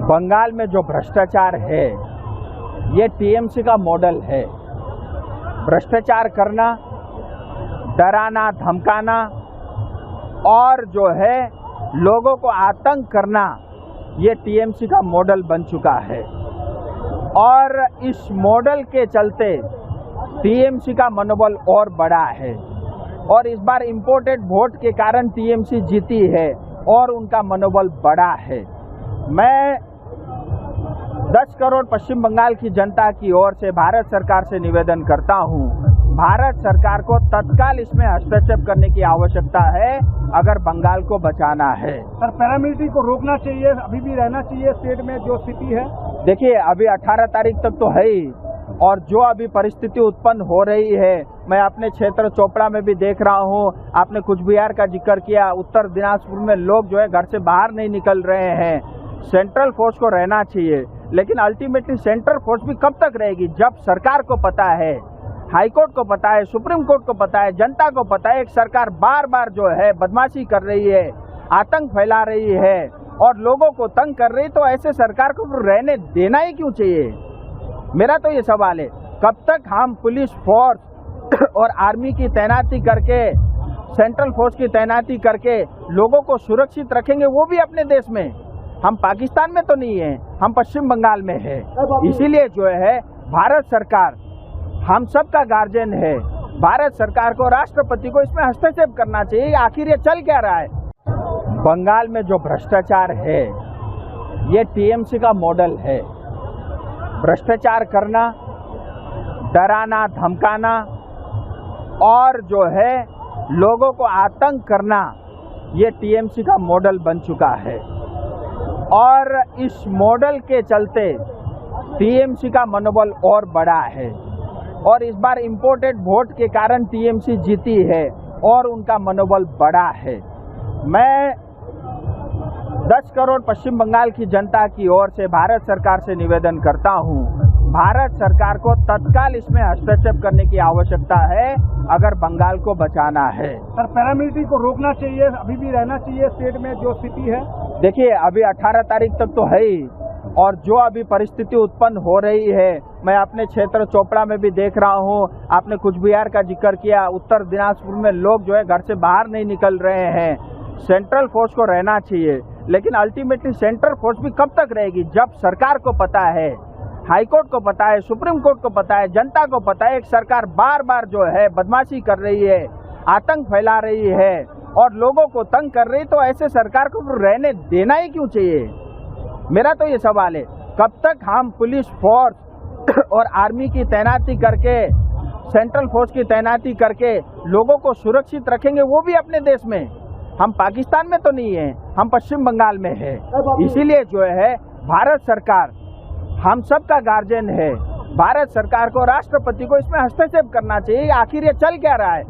बंगाल में जो भ्रष्टाचार है ये टीएमसी का मॉडल है। भ्रष्टाचार करना, डराना, धमकाना और जो है लोगों को आतंक करना, ये टीएमसी का मॉडल बन चुका है। और इस मॉडल के चलते टीएमसी का मनोबल और बढ़ा है और इस बार इंपोर्टेड वोट के कारण टीएमसी जीती है और उनका मनोबल बढ़ा है। मैं 10 करोड़ पश्चिम बंगाल की जनता की ओर से भारत सरकार से निवेदन करता हूं, भारत सरकार को तत्काल इसमें हस्तक्षेप करने की आवश्यकता है अगर बंगाल को बचाना है। सर, पैरामिलिट्री को रोकना चाहिए, अभी भी रहना चाहिए स्टेट में जो स्थिति है। देखिए, अभी 18 तारीख तक तो है ही और जो अभी परिस्थिति उत्पन्न हो रही है, मैं अपने क्षेत्र चोपड़ा में भी देख रहा हूं। आपने कुछ बिहार का जिक्र किया, उत्तर दिनाजपुर में लोग जो है घर से बाहर नहीं निकल रहे हैं। सेंट्रल फोर्स को रहना चाहिए, लेकिन अल्टीमेटली सेंट्रल फोर्स भी कब तक रहेगी जब सरकार को पता है, हाई कोर्ट को पता है, सुप्रीम कोर्ट को पता है, जनता को पता है, एक सरकार बार बार जो है बदमाशी कर रही है, आतंक फैला रही है और लोगों को तंग कर रही, तो ऐसे सरकार को रहने देना ही क्यों चाहिए? मेरा तो ये सवाल है, कब तक हम पुलिस फोर्स और आर्मी की तैनाती करके, सेंट्रल फोर्स की तैनाती करके लोगों को सुरक्षित रखेंगे, वो भी अपने देश में। हम पाकिस्तान में तो नहीं है, हम पश्चिम बंगाल में है। इसीलिए जो है भारत सरकार हम सब का गार्जियन है, भारत सरकार को, राष्ट्रपति को इसमें हस्तक्षेप करना चाहिए। आखिर ये चल क्या रहा है? बंगाल में जो भ्रष्टाचार है ये टीएमसी का मॉडल है। भ्रष्टाचार करना, डराना, धमकाना और जो है लोगों को आतंक करना, ये टीएमसी का मॉडल बन चुका है और इस मॉडल के चलते टीएमसी का मनोबल और बढ़ा है और इस बार इंपोर्टेड वोट के कारण टीएमसी जीती है और उनका मनोबल बढ़ा है। मैं 10 करोड़ पश्चिम बंगाल की जनता की ओर से भारत सरकार से निवेदन करता हूं, भारत सरकार को तत्काल इसमें हस्तक्षेप करने की आवश्यकता है अगर बंगाल को बचाना है। सर, पैरामिलिट्री को रोकना चाहिए, अभी भी रहना चाहिए स्टेट में जो स्थिति है। देखिए, अभी 18 तारीख तक तो है ही और जो अभी परिस्थिति उत्पन्न हो रही है, मैं अपने क्षेत्र चोपड़ा में भी देख रहा हूं। आपने कुछ बिहार का जिक्र किया, उत्तर दिनाजपुर में लोग जो है घर से बाहर नहीं निकल रहे हैं। सेंट्रल फोर्स को रहना चाहिए, लेकिन अल्टीमेटली सेंट्रल फोर्स भी कब तक रहेगी जब सरकार को पता है, हाई कोर्ट को पता है, सुप्रीम कोर्ट को पता है, जनता को पता है, एक सरकार बार बार जो है बदमाशी कर रही है, आतंक फैला रही है और लोगों को तंग कर रही, तो ऐसे सरकार को रहने देना ही क्यों चाहिए? मेरा तो ये सवाल है, कब तक हम पुलिस फोर्स और आर्मी की तैनाती करके, सेंट्रल फोर्स की तैनाती करके लोगों को सुरक्षित रखेंगे, वो भी अपने देश में। हम पाकिस्तान में तो नहीं है, हम पश्चिम बंगाल में है। इसीलिए जो है भारत सरकार हम सब का गार्जियन है, भारत सरकार को, राष्ट्रपति को इसमें हस्तक्षेप करना चाहिए। आखिर ये चल क्या रहा है?